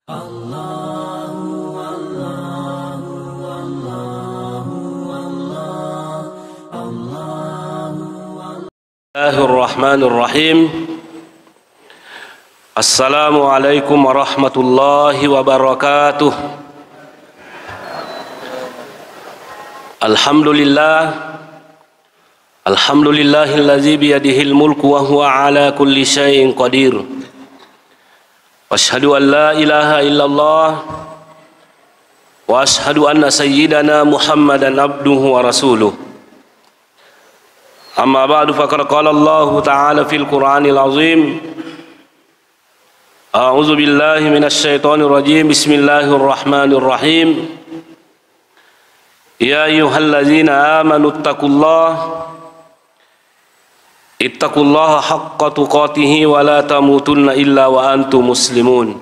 Bismillahirrahmanirrahim. Assalamualaikum warahmatullahi wabarakatuh. Alhamdulillahillazi biyadihil mulku wa huwa ala kulli syai'in qadir. Asyhadu an la ilaha illallah wa asyhadu anna sayyidana Muhammadan abduhu wa rasuluh. Amma ba'du, faqad qala Allah ta'ala fil Qur'anil azim. A'udzu billahi minasy syaithanir rajim. Bismillahirrahmanirrahim. Ya ayyuhalladzina amanu ittaqullaha haqqa tuqatih wa la tamutunna illa wa antum muslimun.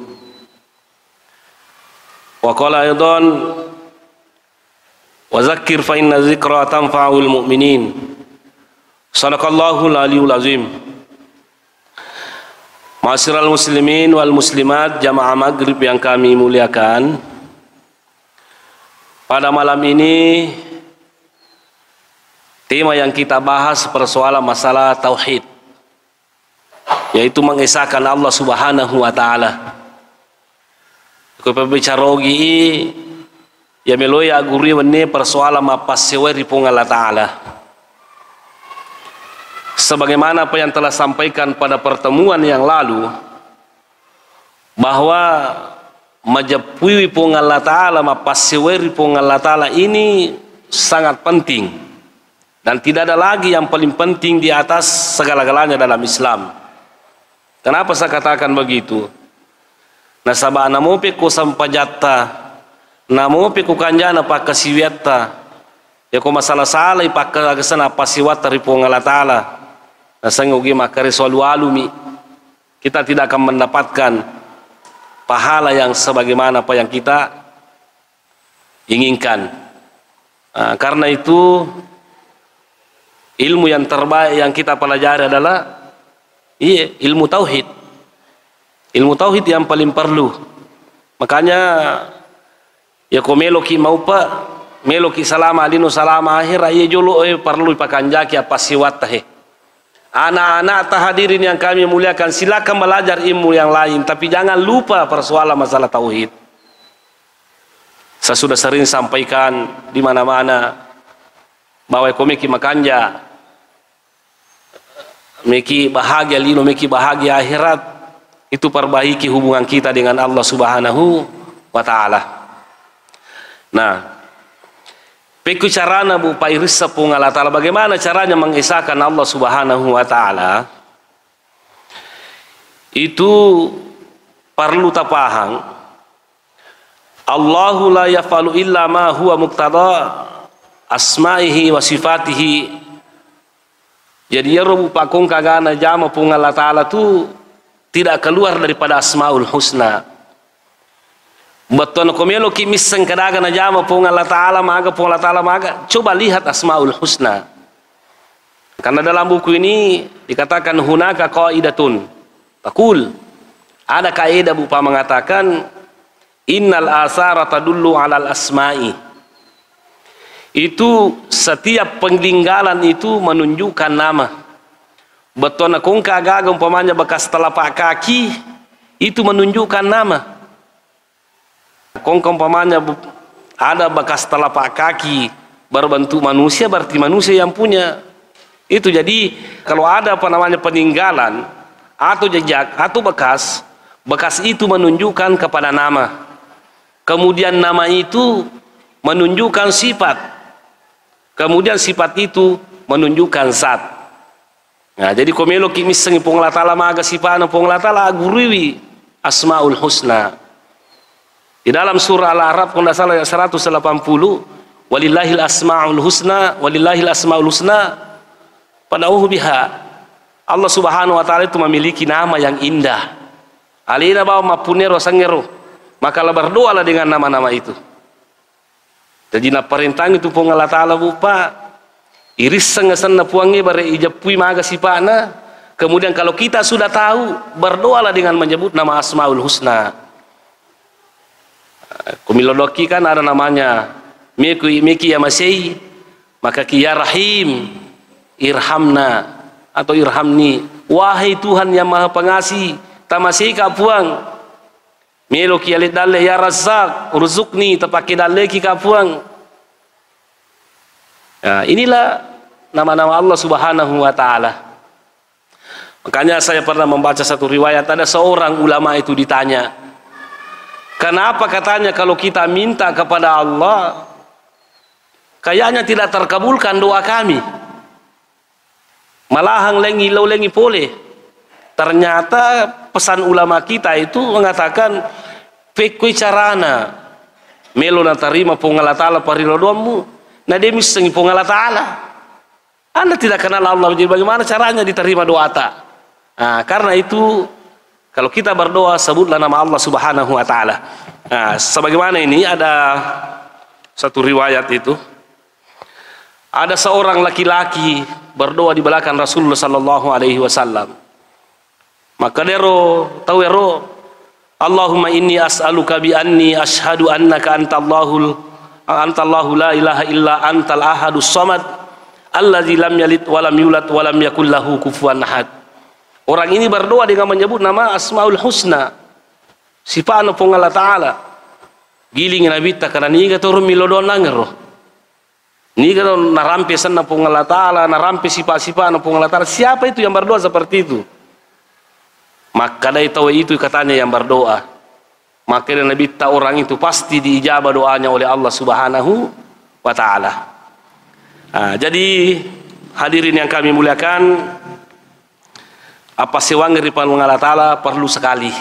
Wa qala aidan wa dzakkir fa inna dzikra tanfa'ul mu'minin. Sadaqallahul aliyul azim. Ma'asyiral muslimin wal muslimat jamaah maghrib yang kami muliakan, pada malam ini tema yang kita bahas persoalan masalah tauhid, yaitu mengesahkan Allah subhanahu wa ta'ala. Kepebicarogi ya meloya aguri wene persoalan mapasewe ripung Allah ta'ala, sebagaimana apa yang telah sampaikan pada pertemuan yang lalu, bahwa majapui pung Allah Ta'ala, mapaseweri pung Allah Ta'ala ini sangat penting, dan tidak ada lagi yang paling penting di atas segala-galanya dalam Islam. Kenapa saya katakan begitu? Nasabah namope ko sampajatta, namope ko kanjana pakasiwiatta, ya ko masalah-salah ipakagasana pasiwata ripung Allah Ta'ala. Nasangugi makare alumi, kita tidak akan mendapatkan pahala yang sebagaimana apa yang kita inginkan. Karena itu ilmu yang terbaik yang kita pelajari adalah ilmu tauhid. Ilmu tauhid yang paling perlu. Makanya ya ko meloki maupa meloki salama alinu salama akhir aye jolo perlu ipakanjaki apa siwatahe. Anak-anak tahadirin yang kami muliakan, silakan belajar ilmu yang lain, tapi jangan lupa persoalan masalah tauhid. Saya sudah sering sampaikan di mana-mana bahwa komiki makanja meki bahagia lino, meki bahagia akhirat, itu perbaiki hubungan kita dengan Allah subhanahu wa ta'ala. Nah, peku carana bu pairisa pung Allah Ta'ala, bagaimana caranya mengesahkan Allah subhanahu wa ta'ala, itu perlu tapahang. Allahu la yafalu illa ma huwa muqtada asma'ihi wa sifatihi. Jadi ya rubu pakung kagana jama pung Allah Ta'ala tu tidak keluar daripada asma'ul husna. Beton komelo kimiseng kadaga na jama pung Allah Ta'ala maga, pung Allah Ta'ala maga, coba lihat asmaul husna. Karena dalam buku ini dikatakan hunaka qaidatun taqul, ada kaidah bupa mengatakan innal asara tadullu alal asma'i, itu setiap peninggalan itu menunjukkan nama. Beton kung kagaga umpamanya bekas telapak kaki itu menunjukkan nama. Kong umpamanya ada bekas telapak kaki berbentuk manusia, berarti manusia yang punya itu. Jadi kalau ada apa namanya peninggalan atau jejak atau bekas itu menunjukkan kepada nama. Kemudian nama itu menunjukkan sifat, kemudian sifat itu menunjukkan zat. Nah, jadi komelo kimiseng pung Allah Ta'ala maga sifana pung Allah Ta'ala aguriwi asmaul husna. Di dalam surah Al-A'raf kalau tidak salah 180, walillahil asma'ul husna, walillahil asma'ul husna fad'uhu biha. Allah subhanahu wa ta'ala itu memiliki nama yang indah. Alina bawa mapunero sangero, maka berdoalah dengan nama-nama itu. Jadi na perintah itu pun Allah Ta'ala bupa iris sengasan na puangi bare ijapui maga sipana. Kemudian kalau kita sudah tahu, berdoalah dengan menyebut nama asma'ul husna. Kumilodoki kan ada namanya Miki ya Masih, maka ki ya Rahim irhamna atau irhamni, wahai Tuhan yang Maha Pengasih, tamasih kapuang. Melo ki alit dalle ya Razzaq urzukni, tapaki dalle ki kapuang. Nah, inilah nama-nama Allah Subhanahu wa taala. Makanya saya pernah membaca satu riwayat, ada seorang ulama itu ditanya, kenapa katanya kalau kita minta kepada Allah kayaknya tidak terkabulkan doa kami, malahang lengi lau lengi pole. Ternyata pesan ulama kita itu mengatakan pekui carana melo na tarima pongala taala parilodomu na demis sengi pongala taala. Anda tidak kenal Allah, jadi bagaimana caranya diterima doa tak? Nah, karena itu kalau kita berdoa sebutlah nama Allah Subhanahu wa taala. Nah, sebagaimana ini ada satu riwayat itu, ada seorang laki-laki berdoa di belakang Rasulullah sallallahu alaihi wasallam. Maka dero tahu ero, Allahumma inni as'aluka bi anni asyhadu annaka antallahu la ilaha illa antal ahadus samad alladzi lam yalid wa lam yulad wa lam yakul lahu kufuwan ahad. Orang ini berdoa dengan menyebut nama Asmaul Husna, sifat Allah Ta'ala. Giling Nabi ta kana niga turun milodon nangero. Niga narampe sanna Allah Ta'ala, narampe sifat-sifat Allah Ta'ala. Siapa itu yang berdoa seperti itu? Maka dari tahu itu katanya yang berdoa, maka Nabi tahu orang itu pasti diijabah doanya oleh Allah Subhanahu wa taala. Nah, jadi hadirin yang kami muliakan, apa sewangi ripan Allah taala perlu sekali.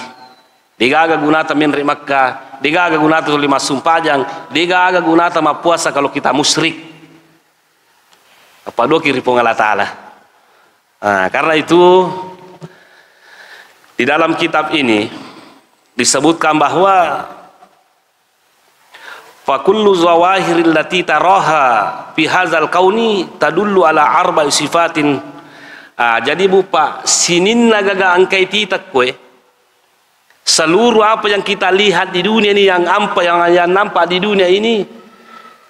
Digaga gunata menri Makkah, digaga gunata lima sumpajang, digaga gunata mapuasa kalau kita musyrik. Apa doki ripan Allah taala. Nah, karena itu di dalam kitab ini disebutkan bahwa fa kullu zawahiril lati taraha fi hadzal kauni tadullu ala arba'i sifatin. Jadi bupa sinin nagaga angkai titak kue, seluruh apa yang kita lihat di dunia ini, yang nampak di dunia ini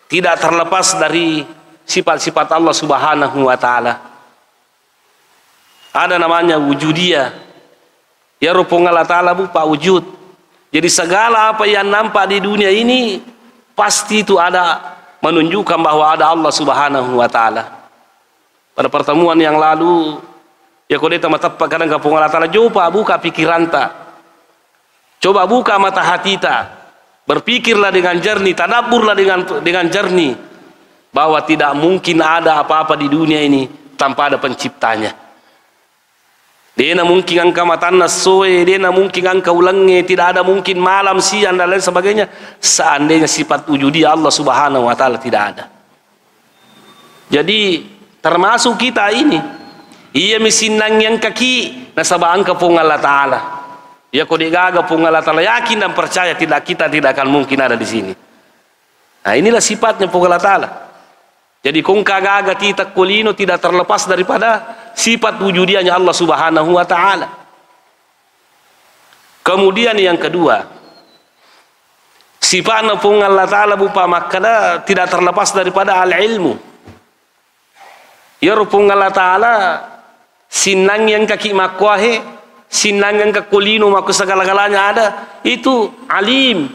tidak terlepas dari sifat-sifat Allah Subhanahu wa taala. Ada namanya wujudiyah. Ya rupung Allah Ta'ala bupa wujud. Jadi segala apa yang nampak di dunia ini pasti itu ada menunjukkan bahwa ada Allah Subhanahu wa taala. Pada pertemuan yang lalu ya kau deta mata kadang kapung Allah Ta'ala, coba buka pikiran ta, coba buka mata hati ta, berpikirlah dengan jernih, tadaburlah dengan jernih bahwa tidak mungkin ada apa-apa di dunia ini tanpa ada penciptanya. Dia mungkin angka matana soe, dia mungkin angka ulangnya, tidak ada mungkin malam siang dan lain sebagainya. Seandainya sifat wujudiyah Allah Subhanahu wa taala tidak ada. Jadi termasuk kita ini, iya misinang yang kaki nasabah angka pung Allah taala. Ya kau digaga pung Allah taala, yakin dan percaya kita tidak akan mungkin ada di sini. Nah, inilah sifatnya pung Allah taala. Jadi kung kagaga kita kulino tidak terlepas daripada sifat wujudiyahnya Allah Subhanahu wa taala. Kemudian yang kedua, sifat pung Allah taala bupa makna tidak terlepas daripada al-ilmu. Ya rupung Allah taala sinang yang kaki makwahe, sinang yang kakulino maku segala-galanya ada, itu alim.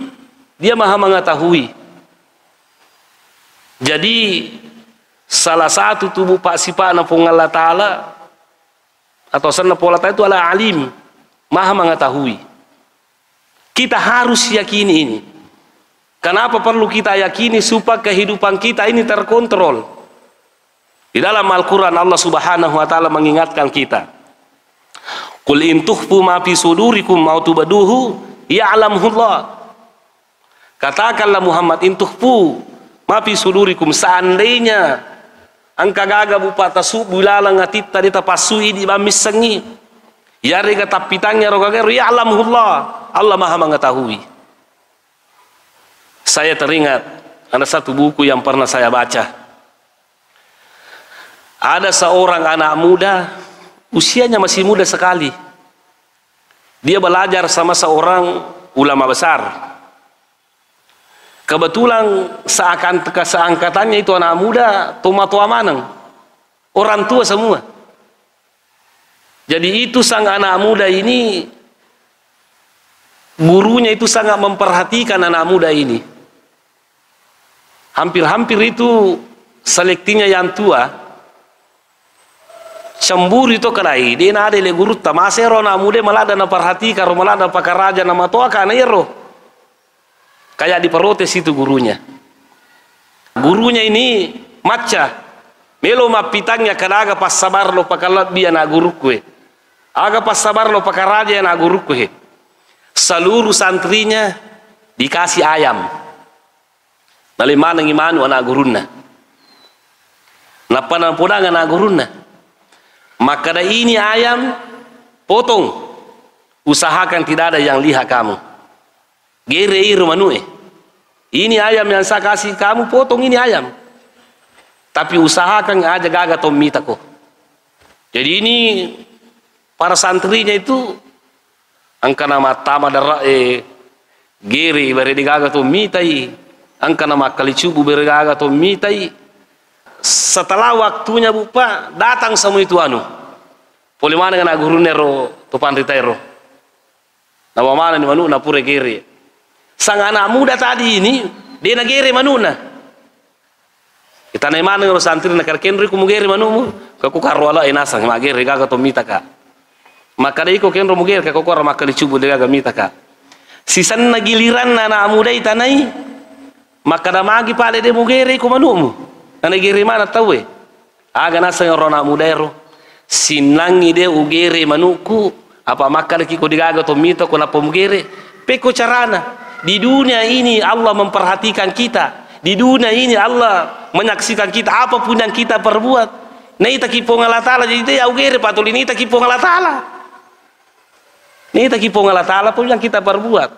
Dia maha mengetahui. Jadi salah satu tubuh pak sifat pung Allah taala atau sana pola itu adalah alim, maha mengetahui. Kita harus yakini ini. Kenapa perlu kita yakini? Supaya kehidupan kita ini terkontrol. Di dalam Al-Quran Allah Subhanahu wa taala mengingatkan kita, qul in tukhfu ma fi sudurikum aw tubduhu ya'lamuhullah. Katakanlah Muhammad, in tukhfu ma fi sudurikum, seandainya angka gaga bupata su bulala ngatita di tapasui di bamisengi ya rega tapitangnya rogagero ya'lamuhullah, Allah maha mengetahui. Saya teringat ada satu buku yang pernah saya baca. Ada seorang anak muda, usianya masih muda sekali. Dia belajar sama seorang ulama besar. Kebetulan seangkatannya itu anak muda, tua manang, orang tua semua. Jadi itu sang anak muda ini, gurunya itu sangat memperhatikan anak muda ini. Hampir-hampir itu selektinya yang tua, cemburu itu kadai. Dia ada le guru tamasero anak muda malah ada perhatikan, malah ada pakaraja nama tua karena ero. Kayak diprotes itu gurunya. Gurunya ini maca. Melo mapitangnya kadaga pas sabar lo pakalat dia na guru kue. Aga pas sabar lo pakaraja na guru kue. Seluruh santrinya dikasih ayam. Nali mana ngimanu anak guruna. Napa nampodang anak guruna. Maka ada ini ayam potong. Usahakan tidak ada yang lihat kamu. Gereir manue. Ini ayam yang saya kasih kamu, potong ini ayam. Tapi usahakan aja gaga tomita kok. Jadi ini para santrinya itu angka nama tama darah gere beri gaga tomitai, angka nama kalicubu beri gaga tomitai. Setelah waktunya bupa datang semua itu anu. Poli mana dengan guru nero topan ritairo. Nama mana ni manu na pure gere. Sang anak muda tadi ini dia nagere manuna. Kita na mana ngoro santri na karkenri kumugere manumu kaku karwala inasang magere gaga tomita ka. Maka dai ko kenro mugere ka ko makali cubu gaga mita ka. Sisan na giliran na anak muda itanai maka da magi pale de mugere ko manumu. Na gere mana tawe. Aga nasa ngoro anak muda ero sinangi de ugere manuku apa makali ko digaga tomita ko na pomugere peko carana. Di dunia ini Allah memperhatikan kita. Di dunia ini Allah menyaksikan kita apapun yang kita perbuat. Nei takipong Allah Ta'ala jadi dia augere patul ini takipong Allah Ta'ala. Nei takipong Allah Ta'ala pun yang kita perbuat.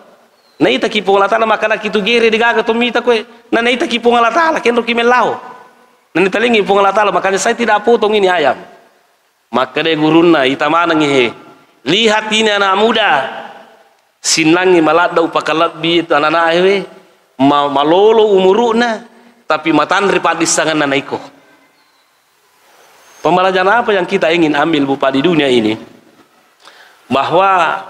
Nei takipong Allah Ta'ala makana kitu gere digaga tomita kue. Na nei takipong Allah Ta'ala kenro kimelao. Nani talingi pong Allah Ta'ala makanya saya tidak potong ini ayam. Maka de guruna itamana ngehe. Lihat ini anak muda. Sinangi malada upakalat bi tanana ewe malolo umuruna tapi matandri padisangan nanaiko. Pembelajaran apa yang kita ingin ambil bupa di dunia ini? Bahwa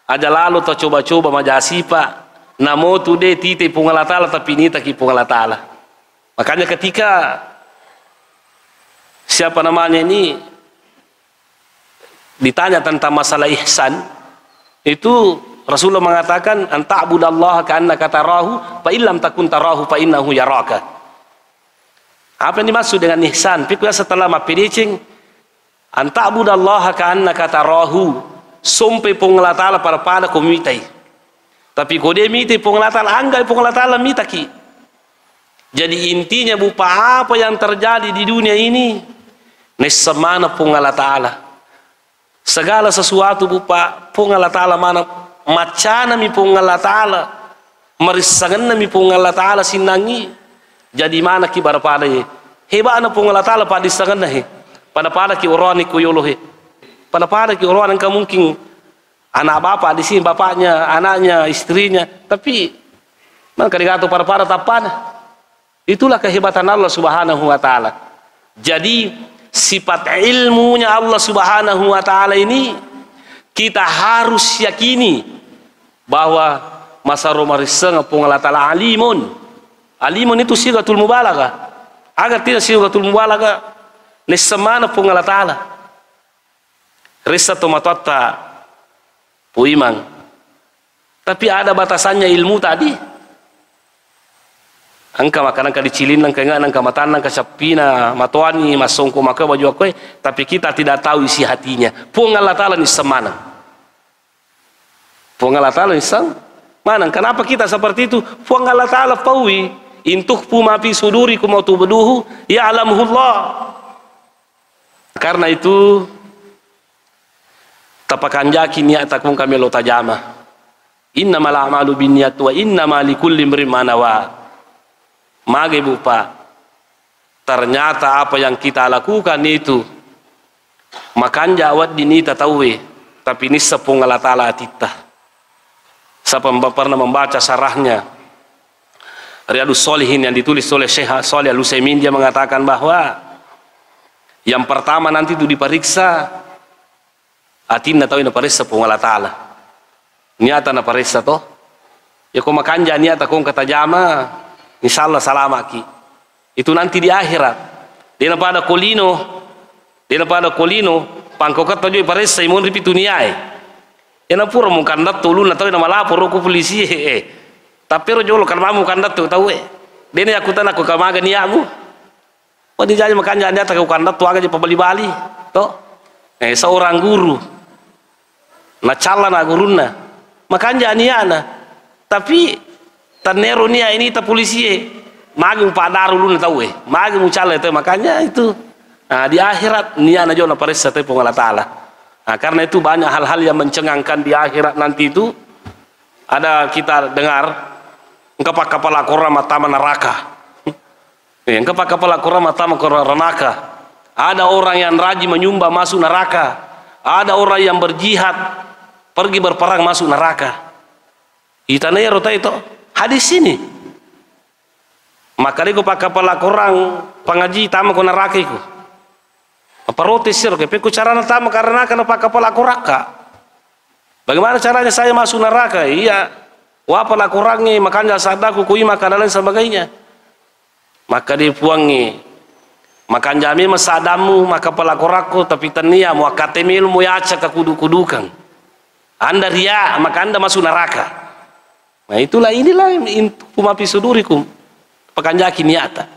aja lalu to coba-coba majasipa namo tu de tite pungala taala tapi ni taki pungala taala. Makanya ketika siapa namanya ini ditanya tentang masalah ihsan itu Rasulullah mengatakan anta'budallaha ka'annaka tarahu fa illam takun tarahu fa innahu yaraka. Apa yang dimaksud dengan ihsan? Pikir setelah mapidicing anta'budallaha ka'annaka tarahu sampai pungala taala para pada komitai. Tapi kode miti pungala taala anggai pungala taala mitaki. Jadi intinya bupa apa yang terjadi di dunia ini nesemana pungala taala. Segala sesuatu bupa pungala taala mana macana mi pung Allah Ta'ala marisangan mi pung Allah Ta'ala sinangi jadi mana ki pada ye heba na pung Allah Ta'ala pada disangan he pada ki urani ku yolo he pada ki urani ka mungkin anak bapak di sini bapaknya anaknya istrinya tapi man kadigato pada tapana itulah kehebatan Allah Subhanahu wa Ta'ala. Jadi sifat ilmunya Allah Subhanahu wa Ta'ala ini kita harus yakini bahwa masa romariseng pung Allah Ta'ala alimun. Alimun itu sigatul mubalaghah. Agar tidak sigatul mubalaghah nesemana pung Allah Ta'ala. Risa tomatota puimang. Tapi ada batasannya ilmu tadi. Angka makanan ka dicilin nang kenga nang kamatan nang kasapina matuani masongko maka baju aku tapi kita tidak tahu isi hatinya. Pung Allah Ta'ala ni semana. Pung Allah Ta'ala ni sang mana? Kenapa kita seperti itu? Pung Allah Ta'ala paui intuk puma fi sudurikum wa tubduhu ya'lamuhullah. Karena itu tapakan jaki niat takung kami lo tajama. Innamal a'malu binniyat wa innamal likulli imrin ma nawa. Mage bupa ternyata apa yang kita lakukan itu makan jawat dinita tahu tapi ini sepung Allah Ta'ala atita. Saya pernah membaca sarahnya Riyadhus Shalihin yang ditulis oleh Syekh Shalih Al-Utsaimin, dia mengatakan bahwa yang pertama nanti itu diperiksa atinna tahu ina parissa pung Allah Ta'ala. Niata na parissa toh. Ya kau makan niata kau kata jama, insyaallah salamaki. Itu nanti di akhirat. Dia pada kolino, pangko kata jo parissa imun ripi duniae. Ya na pura mun kandat tulu na tahu nama lapor ku polisi. Tapi rojo lo kan mamu kandat tu tahu Dene aku tanah aku kamaga niamu. Oh di jalan makan jangan tak kau kandat tu aga je pabali bali. Toh. Seorang guru. Na cala na guruna. Makan jangan niana. Tapi tanero nia ini ta polisi magi padaru lu na tahu Magi mu cala itu makanya itu. Nah, di akhirat niana jo na paressa te Allah Ta'ala. Nah, karena itu banyak hal-hal yang mencengangkan di akhirat nanti itu. Ada kita dengar engkau kepala korang mata neraka. Engkau kepala korang mata neraka. Ada orang yang rajin menyumbang masuk neraka. Ada orang yang berjihad pergi berperang masuk neraka. Itane rota itu hadis ini. Maka dia pakai kepala korang pengaji tamu ke neraka itu. Apa roti sir? Kepeku cara tamu karena kena pakai kepala koraka. Bagaimana caranya saya masuk neraka? Iya. Wapala kurangnya makanya sadaku kui makan dan lain sebagainya. Maka dipuangi makan jami masadamu maka pala korakku tapi tania mu akatemil mu yaca ke kudu-kudukan. Anda ria maka Anda masuk neraka. Nah inilah pumapi sudurikum pakanjaki niata.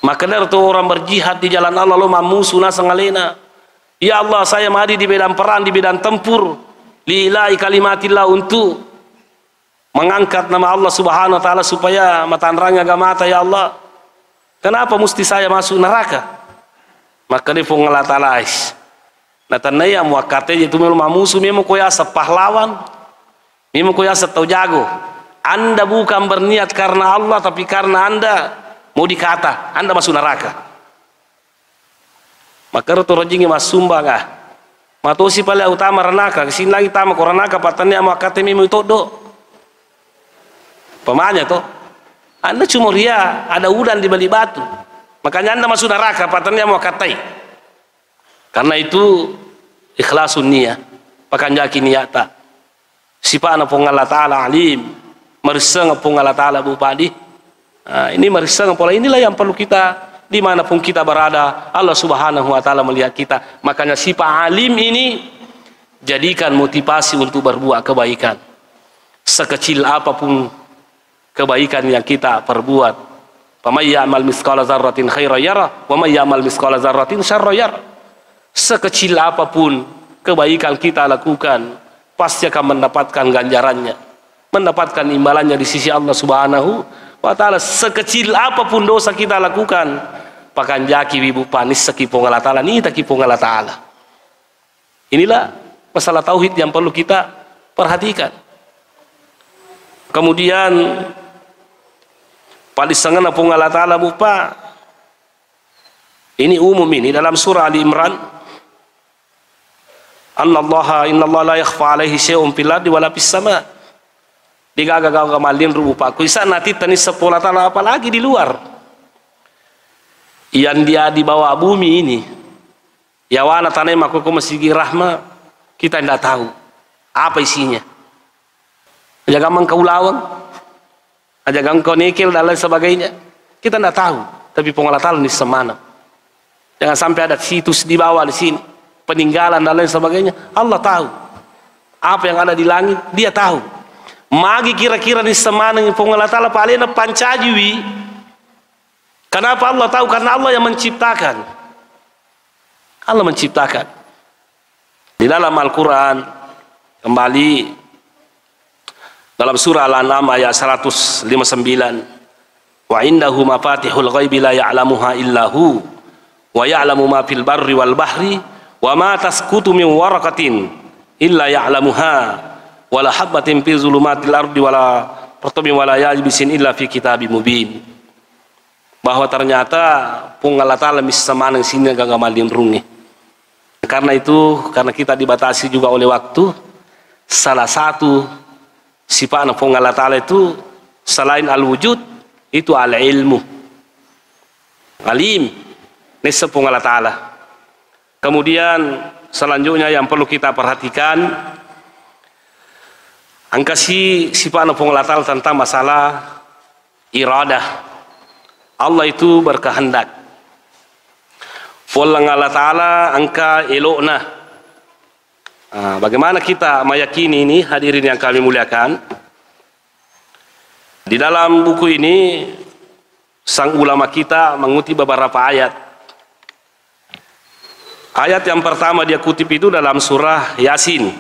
Maka dari itu orang berjihad di jalan Allah lo mamusuna sangalena. Ya Allah saya mati di medan perang di medan tempur lillahi kalimatillah untuk mengangkat nama Allah Subhanahu wa Ta'ala supaya mata nerangnya gak mata. Ya Allah, kenapa mesti saya masuk neraka? Maka dia Allah Ta'ala nah tanaya muakate itu memang musuh memang koyasa pahlawan memang koyasa tau jago. Anda bukan berniat karena Allah tapi karena Anda mau dikata Anda masuk neraka. Maka itu rajingi mas sumbang matosi paling utama renaka kesini lagi tama koranaka patanya muakate memang itu do pemanya toh Anda cuma ria ada udan di balik batu makanya Anda masuk neraka patanya mau katai. Karena itu ikhlasun niat pakanjaki niata sipana pong Allah Ta'ala alim mereseng pong Allah Ta'ala bupadi. Nah, ini mereseng pola inilah yang perlu kita dimanapun kita berada Allah Subhanahu wa Ta'ala melihat kita. Makanya sifat alim ini jadikan motivasi untuk berbuat kebaikan sekecil apapun kebaikan yang kita perbuat. Faman ya'mal mithqala dzarratin khairan yarah wa man ya'mal mithqala dzarratin syarran yarah. Sekecil apapun kebaikan kita lakukan pasti akan mendapatkan ganjarannya, mendapatkan imbalannya di sisi Allah Subhanahu wa Ta'ala. Sekecil apapun dosa kita lakukan pakanjaki wibu panis sekipong Allah Ta'ala ni takipong Allah Ta'ala. Inilah masalah tauhid yang perlu kita perhatikan. Kemudian palisangan apung Allah Ta'ala bupa ini umum ini dalam surah Ali Imran. Innallaha la yakhfa alaihi syai'un fil ardi wala fis sama. Digaga-gaga malin rupa kuisa nanti tani sepola tanah apalagi di luar. Yang dia di bawah bumi ini. Ya wana tanah makuku masigi rahma kita tidak tahu apa isinya. Jaga mangkau lawang, jaga engkau nikel dan lain sebagainya. Kita tidak tahu, tapi pengelatan di semana. Jangan sampai ada situs di bawah di sini, peninggalan dan lain sebagainya. Allah tahu apa yang ada di langit, Dia tahu. Magi kira-kira di semana pengelatan paling pancajiwi. Kenapa Allah tahu? Karena Allah yang menciptakan. Allah menciptakan. Di dalam Al-Quran kembali dalam surah Al-An'am ayat 159, wa indahu mafatihul ghaibi la ya'lamuha illahu wa ya'lamu ma fil barri wal bahri wa ma tasqutu min waraqatin illa ya'lamuha wa la habatin fi zulumatil ardi wa la ratbin wa la yabisin illa fi kitabim mubin. Bahwa ternyata pung Allah Ta'ala bisa manang sini gak malin rungi. Karena itu, karena kita dibatasi juga oleh waktu, salah satu sifat Allah Ta'ala itu selain al-wujud itu al-ilmu. Alim nisapung Allah Ta'ala. Kemudian selanjutnya yang perlu kita perhatikan, angka sifat Allah Ta'ala tentang masalah iradah. Allah itu berkehendak. Wallang Allah Ta'ala angka elokna. Bagaimana kita meyakini ini, hadirin yang kami muliakan? Di dalam buku ini sang ulama kita mengutip beberapa ayat. Ayat yang pertama dia kutip itu dalam surah Yasin.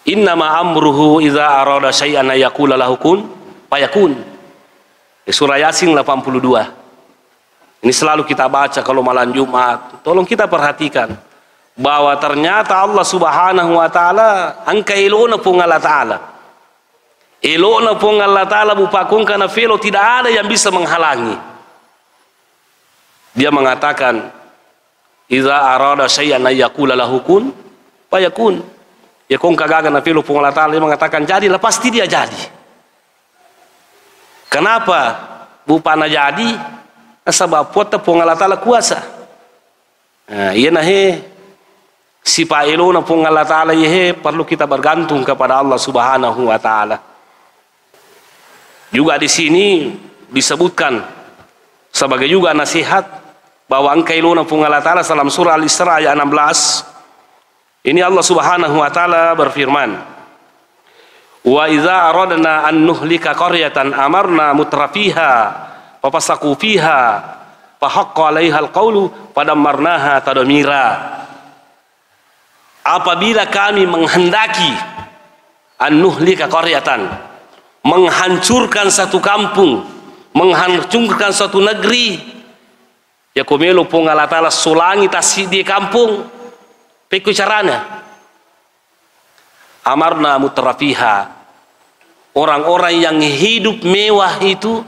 Innama amruhu idza arada syai'an yaqula lahu kun fayakun. Surah Yasin 82. Ini selalu kita baca kalau malam Jumat. Tolong kita perhatikan bahwa ternyata Allah Subhanahu wa taala angka elona pun Allah taala. Elona pun Allah taala bupakun kana felo tidak ada yang bisa menghalangi. Dia mengatakan iza arada syai'an yaqula lahu kun fayakun. Ya kong kagagan na filo pun Allah taala dia mengatakan jadilah, pasti dia jadi. Kenapa bupana jadi? Sebab puata pun Allah taala kuasa. Iya nah sifat elona pun Allah taala perlu kita bergantung kepada Allah Subhanahu wa taala. Juga di sini disebutkan sebagai juga nasihat bahwa angka elona pun Allah taala dalam surah Al-Isra ayat 16. Ini Allah Subhanahu wa taala berfirman, wa idza aradna an nuhlika qaryatan amarna mutrafiha fafasaku fiha fahaqqa 'alaiha alqawlu fadammarnaha tadmira. Apabila kami menghendaki an nuhlika qaryatan, menghancurkan satu kampung, menghancurkan satu negeri, ya komelo pun Allah taala sulangi tasi di kampung peku carana amarna mutrafiha, orang-orang yang hidup mewah itu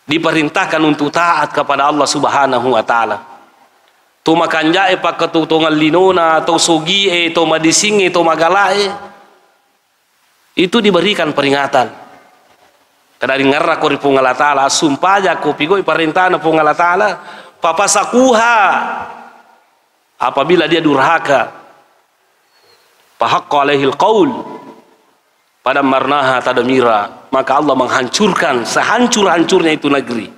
diperintahkan untuk taat kepada Allah Subhanahu wa taala. Tu makan jae pak ketutungan linona atau sogi atau madisinge atau magalae itu diberikan peringatan. Kadari ngarra ko ripung Allah taala sumpah ja ko pigoi perintahna pung Allah taala papasakuha, apabila dia durhaka fahaqqa alaihil qaul fadammarnaha tadmira, maka Allah menghancurkan sehancur-hancurnya itu negeri.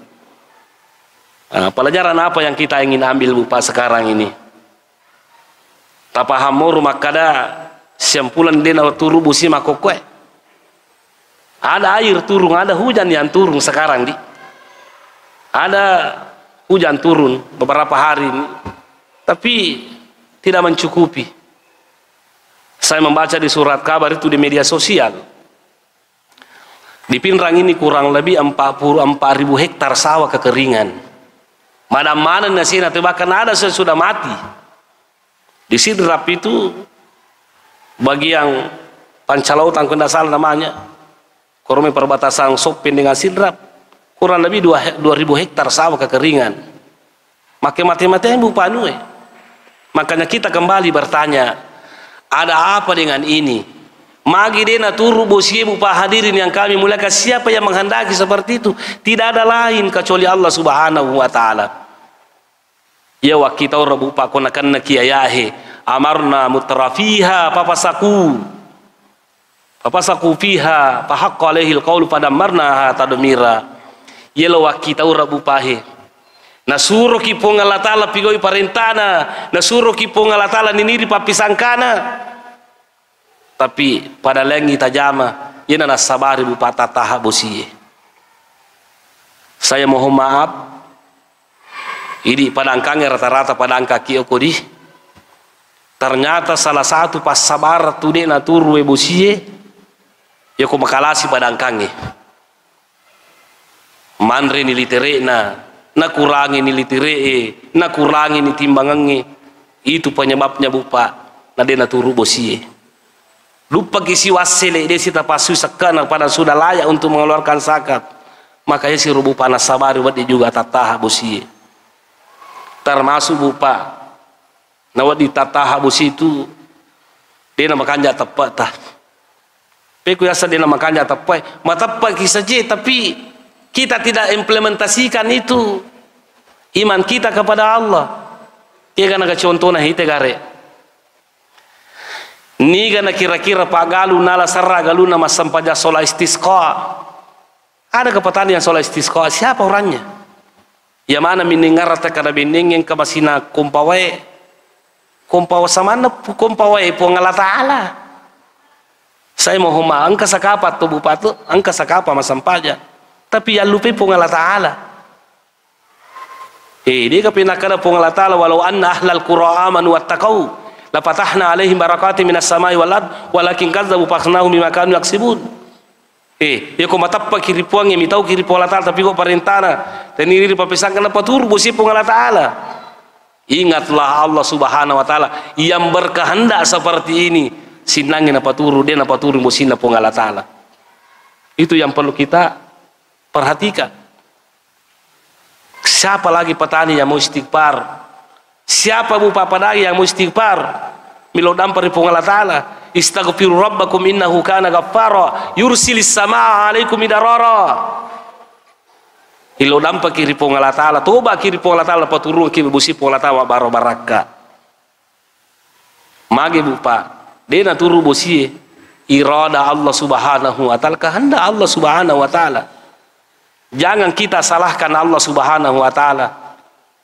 Pelajaran apa yang kita ingin ambil Bapak sekarang ini? Tapahamur makada sempulan dena turu busi makokwe. Ada air turun, ada hujan yang turun sekarang di. Ada hujan turun beberapa hari ini, tapi tidak mencukupi. Saya membaca di surat kabar itu di media sosial. Di Pinrang ini kurang lebih 44.000 hektar sawah kekeringan. Mana-mana nasi nanti bahkan ada sudah mati. Di Sidrap itu bagi yang Pancalautan kalau tidak salah namanya, korome perbatasan Sopin dengan Sidrap, kurang lebih 2.000 hektar sawah kekeringan. Makai mati-matian bupanue. Makanya kita kembali bertanya, ada apa dengan ini? Magi dena turu bosie bupa hadirin yang kami muliakan, siapa yang menghendaki seperti itu? Tidak ada lain kecuali Allah Subhanahu wa taala. Ya wa kita ora bupa konakan kiyayahe amarna mutrafiha papasaku fiha fahaqqa alaihil qaulu fadammarnaha tadmira. Yelo wa kita ora bupahe nasuro ki pong Allah taala pigoi parentana, nasuro ki pong Allah taala niniri papisangkana, tapi pada lengi tajama yana nasabari bupata taha bosie. Saya mohon maaf, ini pada angkanya rata-rata pada angka kioko di, ternyata salah satu pas sabar tu dena turu bosie ya ko makalasi pada angkanya manre ni litere na kurangi ni litere na kurangi ni timbangannya, itu penyebabnya bupa na dena turu bosie. Lupa kisi wasele dia sita pasu sekana pada sudah layak untuk mengeluarkan zakat, makanya si rubu panas sabari wadi juga tataha bosie. Termasuk bupa na wadi tataha bosie itu dia na makanja tepat tah Peku ya sedih makanya tapai, matapai kisah tapi kita tidak implementasikan itu iman kita kepada Allah. Dia kana contohna hite gare. Ni gana kira-kira pagalu nala sarra galuna masampaja sola istisqa. Ada kepatani yang sola istisqa, siapa orangnya? Ya mana mendengar kada benengeng ke masina kumpawe. Kumpawa samana kumpawe po ngala taala. Saya mau homa angka sakapa tu bupatu, angka sakapa masampaja. Tapi ya lupa po ngala taala. Dia kapinakana po ngala taala walau anna ahlal qura amanu wattaqau la fatahna alaihim barakatin minas samai wal ard walakin kazzabu fakhnahum bima kanu yaksibun. Ya ko matappa kiri puang mi tau kiri po ngala taala tapi ko parentana dan iri papesan kana patur bosi po ngala taala. Ingatlah Allah Subhanahu wa taala yang berkehendak seperti ini, sinangin apa turu dia apa turu musina po ngala taala. Itu yang perlu kita perhatikan. Siapa lagi petani yang mau istighfar? Siapa bapak lagi yang mau istighfar? Milo dampar po ngala taala. Istaghfiru rabbakum innahu kana ghaffara yursilis samaa 'alaikum midarara. Ilo dampa kiri po ngala taala, toba kiri po ngala taala paturun kiri busi po ngala taala baro baraka. Mage bupa, dena turu busi irada Allah Subhanahu wa taala, kehendak Allah Subhanahu wa taala. Jangan kita salahkan Allah Subhanahu wa taala.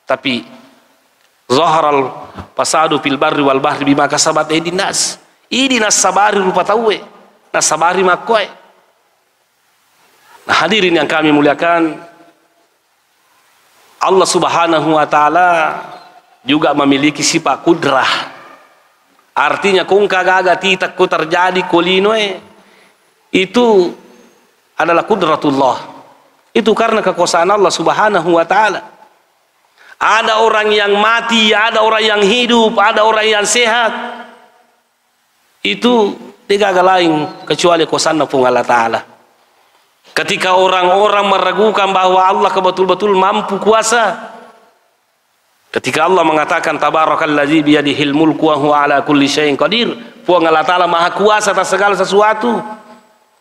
Tapi zaharal fasadu fil barri wal bahri bima kasabat aydin nas. Idinas sabari rupa tawe, nas sabari makoy. Nah, hadirin yang kami muliakan, Allah Subhanahu wa taala juga memiliki sifat kudrah. Artinya kung kagaga titak ku terjadi kulinoe itu adalah kudratullah. Itu karena kekuasaan Allah Subhanahu wa taala. Ada orang yang mati, ada orang yang hidup, ada orang yang sehat. Itu tidak lain kecuali kuasa Allah taala. Ketika orang-orang meragukan bahwa Allah betul-betul mampu kuasa, ketika Allah mengatakan tabarakalladzi biyadihil mulku wa huwa ala kulli syai'in qadir, Allah taala maha kuasa atas segala sesuatu.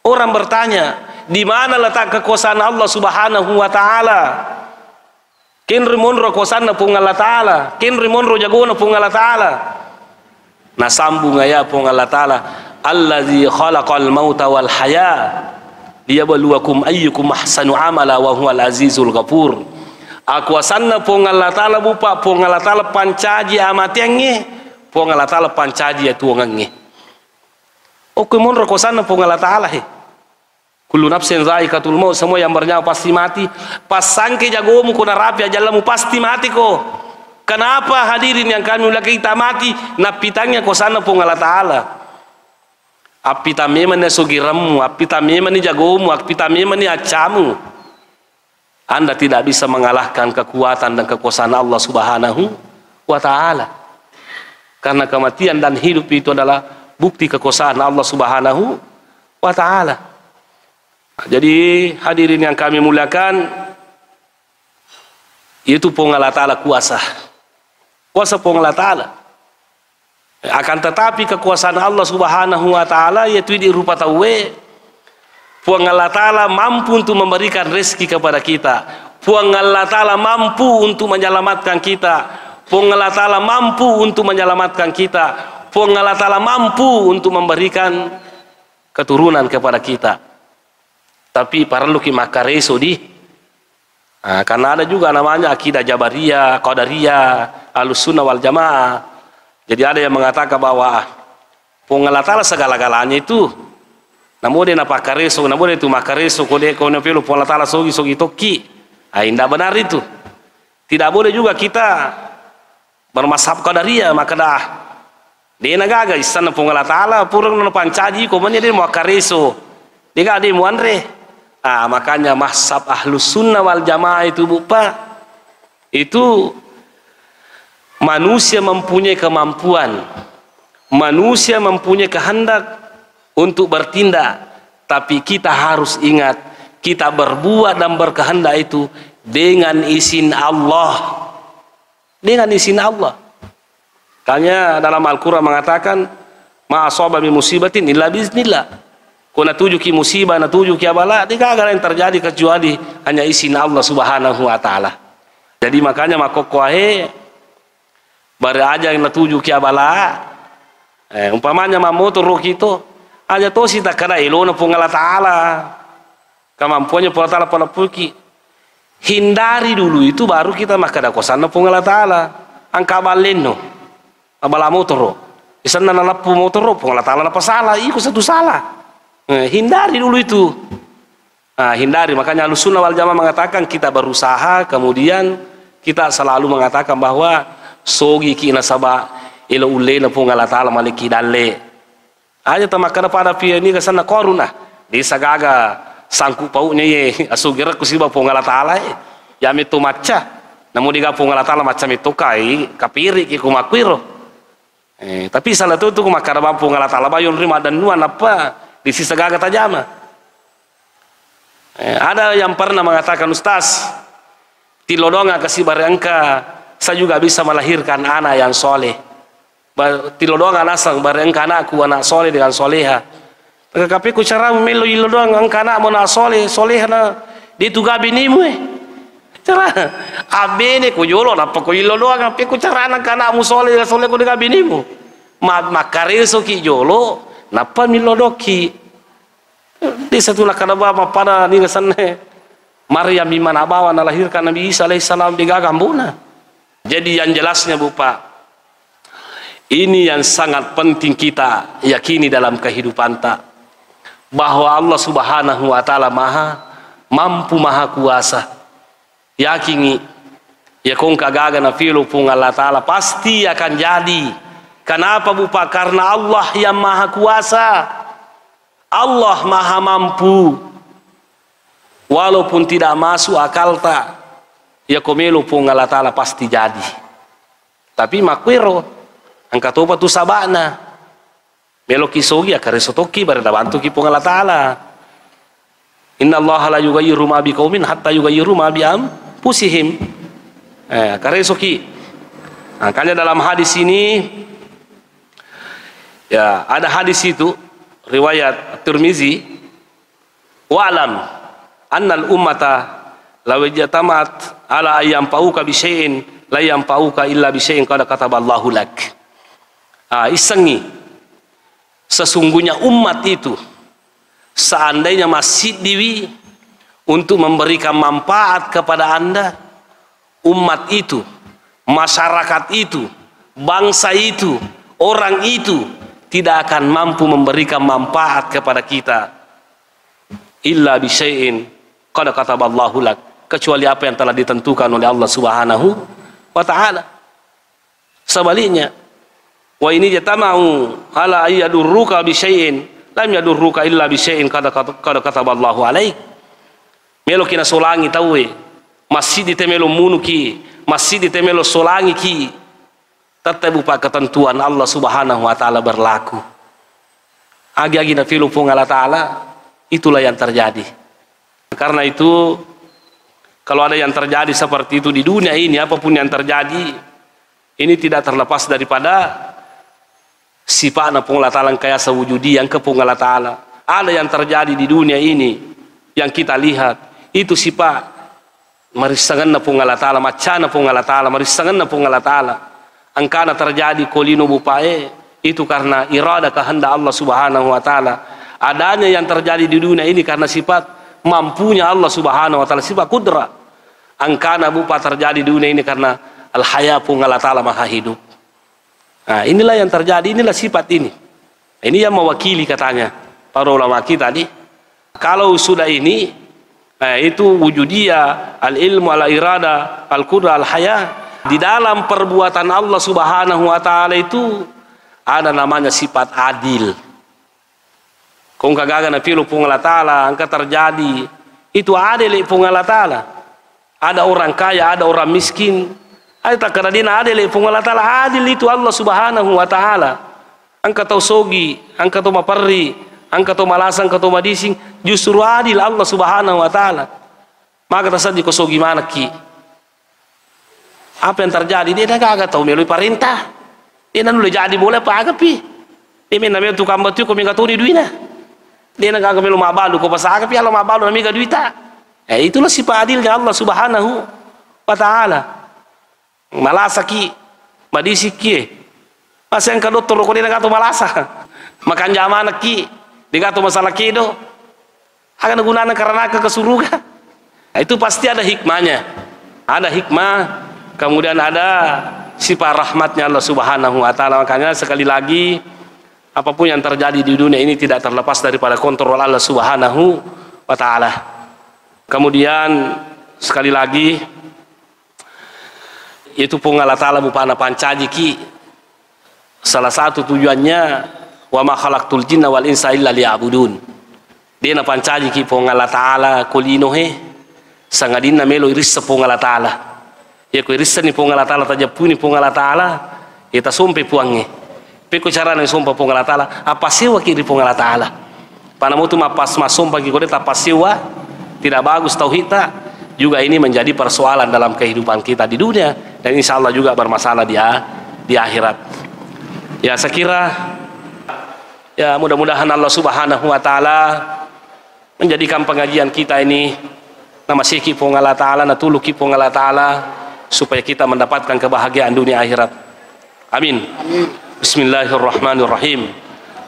Orang bertanya, di mana letak kekuasaan Allah Subhanahu wa taala? Ken rimonro kuasana Allah taala, ken rimonro jagona Allah taala. Nah sambung ya Allah taala, allazi khalaqal mauta wal haya liyabluwakum ayyukum ahsanu amala wa huwal azizul ghafur. Aku asanna po ngala taala bupa po ngala taala pancaji amatenge po ngala taala pancaji atuangange. Oke mon rokosanna po ngala taala he. Kullu nafsin dha'iqatul maut, semua yang bernyawa pasti mati. Pasangke jagomu kuna rapi ajallamu pasti mati ko. Kenapa hadirin yang kami mulai kita mati? Napitangnya kosana po ngala taala. Apita memang ni sugiramu, apita memang ni jagomu, apita memang ni acamu. Anda tidak bisa mengalahkan kekuatan dan kekuasaan Allah Subhanahu wa taala. Karena kematian dan hidup itu adalah bukti kekuasaan Allah Subhanahu wa taala. Jadi hadirin yang kami muliakan, itu Allah taala kuasa. Kuasa Allah taala. Akan tetapi kekuasaan Allah Subhanahu wa taala yaitu di rupa tawe. Allah taala mampu untuk memberikan rezeki kepada kita. Allah taala mampu untuk menyelamatkan kita. Allah taala mampu untuk menyelamatkan kita. Allah taala mampu untuk memberikan keturunan kepada kita. Tapi perlu kimakareso di. Karena ada juga namanya akidah Jabariyah, Qadariyah, Ahlussunnah wal Jamaah. Jadi ada yang mengatakan bahwa Allah taala segala-galanya itu. Namun dia napakareso, namun itu makareso kode kono pelo Allah taala sogi toki. Indah benar itu. Tidak boleh juga kita bermazhab Qadariyah maka dah dia nagaga istana Allah taala purang no pancaji komanya dia makareso. Dia ada muanre. Makanya mazhab Ahlussunnah wal Jamaah itu bupa itu manusia mempunyai kemampuan, manusia mempunyai kehendak untuk bertindak, tapi kita harus ingat kita berbuat dan berkehendak itu dengan izin Allah, dengan izin Allah. Makanya dalam Al-Quran mengatakan ma asaba min musibatin illa biiznillah. Kau natuju ki musibah, natuju ki abala, tidak ada yang terjadi kecuali hanya izin Allah Subhanahu wa taala. Jadi makanya makokoahe bare aja yang natuju ki abala, umpamanya motor itu aja to sita kada ilona pung Allah taala. Kemampuannya Allah taala pada puki. Hindari dulu itu baru kita makada kosan pung Allah taala. Angka baleno. Abala motor. Isana nalapu motor pung Allah taala apa salah? Iku satu salah. Hindari dulu itu. Hindari. Makanya Ahlussunnah wal Jamaah mengatakan kita berusaha, kemudian kita selalu mengatakan bahwa sogi ki nasaba ila uleina pung Allah taala maliki dalle. Aja tamakana pada pia ini kesana koruna. Desa gaga sangku paunya ye asugira kusiba pung Allah taala ya metu maca. Namun diga pung Allah taala macam itu kai kapiri ki kumakwiro. Tapi salah itu kumakara pung Allah taala bayon rima dan nuan apa di sisa gaga tajama. Ada yang pernah mengatakan, Ustaz, tilodonga kasih barengka, saya juga bisa melahirkan anak yang soleh. Tilodonga nasang barengka anakku anak soleh dengan soleha. Tetapi ku cara melo ilodonga angka anak mau nak soleh, soleha na di tu gabi nimu cara abene ku jolo apa ku ilodonga tapi ku cara anak anakmu soleh soleh ku di gabi nimu. Makareso ki jolo napa milodoki di satu nakana bapa pada ni kesana Maryam bimana bawa nalahirkan Nabi Isa alaihissalam di gagambuna. Jadi yang jelasnya Bapak, ini yang sangat penting kita yakini dalam kehidupan tak, bahwa Allah Subhanahu wa taala maha mampu, maha kuasa. Yakini ya kong kagaga na filo pung Allah taala pasti akan jadi. Kenapa Bapak? Karena Allah yang maha kuasa, Allah maha mampu. Walaupun tidak masuk akal tak, ya komelo pun Allah taala pasti jadi. Tapi makwiro angkat opa tu sabana melo kisogi akare sotoki barada bantu ki pun Allah taala. Inna Allah la yughayyiru ma biqaumin hatta yughayyiru ma bi anfusihim. Akare soki. Makanya dalam hadis ini ya ada hadis itu riwayat Tirmizi, wa'lam annal ummata law ijtamaat ala ayyam pauka bi syai'in la yanfa'uka illa bi syai'in qad kataballahu lak. Isengi sesungguhnya umat itu seandainya masih diwi untuk memberikan manfaat kepada Anda, umat itu, masyarakat itu, bangsa itu, orang itu tidak akan mampu memberikan manfaat kepada kita illa bi syai'in qad kataballahu lak, kecuali apa yang telah ditentukan oleh Allah Subhanahu wa taala. Sebaliknya, wa ini jatama'u ala ayyadurruka bi syai'in lam yadurruka illa bi syai'in qad kataballahu alaik. Melo kina solangi tawe masih ditemelo munuki, masih ditemelo solangi ki, tetap upah ketentuan Allah Subhanahu wa taala berlaku. Agi-agi na filu pung Allah taala, itulah yang terjadi. Karena itu kalau ada yang terjadi seperti itu di dunia ini, apapun yang terjadi, ini tidak terlepas daripada sifat pung Allah taala kaya sewujudi yang kepung Allah taala. Ada yang terjadi di dunia ini yang kita lihat, itu sifat marisangan pung Allah taala, macana pung Allah taala, marisangan pung Allah taala. Angkana terjadi kolino bupae itu karena irada kehendak Allah Subhanahu wa taala. Adanya yang terjadi di dunia ini karena sifat mampunya Allah Subhanahu wa taala, sifat kudra. Angkana bupa terjadi di dunia ini karena al-haya pun Allah taala maha hidup. Nah, inilah yang terjadi, inilah sifat ini. Ini yang mewakili katanya para ulama kita tadi. Kalau sudah ini itu wujudiyah, al-ilmu, al-irada, al-qudra, al-haya. Di dalam perbuatan Allah Subhanahu wa taala itu ada namanya sifat adil. Kung kagaga na filo pung Allah taala angka terjadi itu adil pung Allah taala. Ada orang kaya, ada orang miskin. Ada kadadina adil pung Allah taala, adil itu Allah Subhanahu wa taala. Angka tau sogi, angka tau maparri, angka tau malasang, angka tau madising, justru adil Allah Subhanahu wa taala. Maka tasadi ko sogi mana ki? Apa yang terjadi? Dia dah agak tahu melalui perintah. Dia nak boleh jadi boleh apa agak pi. Dia minta tukang batu kau minta tahu ni duina. Dia nak kami lu mabalu ko pasaka pi Allah mabalu nami ka duita. Itulah sifat adilnya Allah Subhanahu wa taala. Malasa ki, madisi ki. Masa yang kadot tolo ko dia gato malasa. Makan jamana ki, dia gato masalah ki do. Akan gunakan karena kesuruga. Itu pasti ada hikmahnya. Ada hikmah, kemudian ada sifat rahmatnya Allah Subhanahu wa taala. Makanya sekali lagi apapun yang terjadi di dunia ini tidak terlepas daripada kontrol Allah Subhanahu wa taala. Kemudian sekali lagi itu pun Allah taala mupana pancaji ki. Salah satu tujuannya wa ma khalaqtul jinna wal insa illa liya'budun. Dia na pancaji ki pun Allah taala kulino he sangadina melo irissa pun Allah taala. Ya ko irissa ni pun Allah taala tajapuni pun Allah taala eta sompe puange. Peko cara na sompa pun Allah taala apa sewa ki pun Allah taala. Panamutu mapas masompa ki kode apa sewa tidak bagus tauhidnya, juga ini menjadi persoalan dalam kehidupan kita di dunia dan insya Allah juga bermasalah di akhirat. Ya saya kira ya mudah-mudahan Allah Subhanahu wa taala menjadikan pengajian kita ini nama siki pun Allah taala natuluki pun Allah taala supaya kita mendapatkan kebahagiaan dunia akhirat. Amin. Bismillahirrahmanirrahim.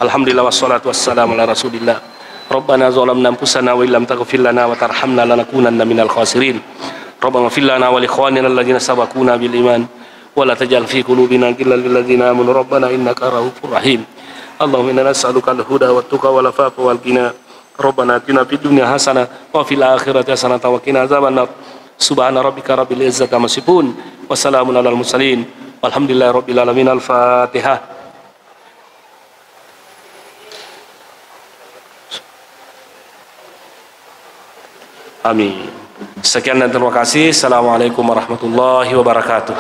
Alhamdulillah wassalatu wassalamu ala Rasulillah. Rabbana zalamna anfusana wa illam taghfir lana wa tarhamna lanakunanna minal khasirin. Rabbana ighfir lana wa li ikhwanina alladhina sabaquna bil iman wa la taj'al fi qulubina ghillan lil ladzina amanu rabbana innaka ra'ufur rahim. Allahumma inna nas'aluka al-huda wat tuqa wal afafa wal ghina. Rabbana atina fid dunya hasanah wa fil akhirati hasanah wa qina adzabannar. Subhana rabbika rabbil izzati amma yasifun wa salamun alal mursalin. Walhamdulillahi rabbil alamin. Al-Fatihah. Amin. Sekian dan terima kasih. Assalamualaikum warahmatullahi wabarakatuh.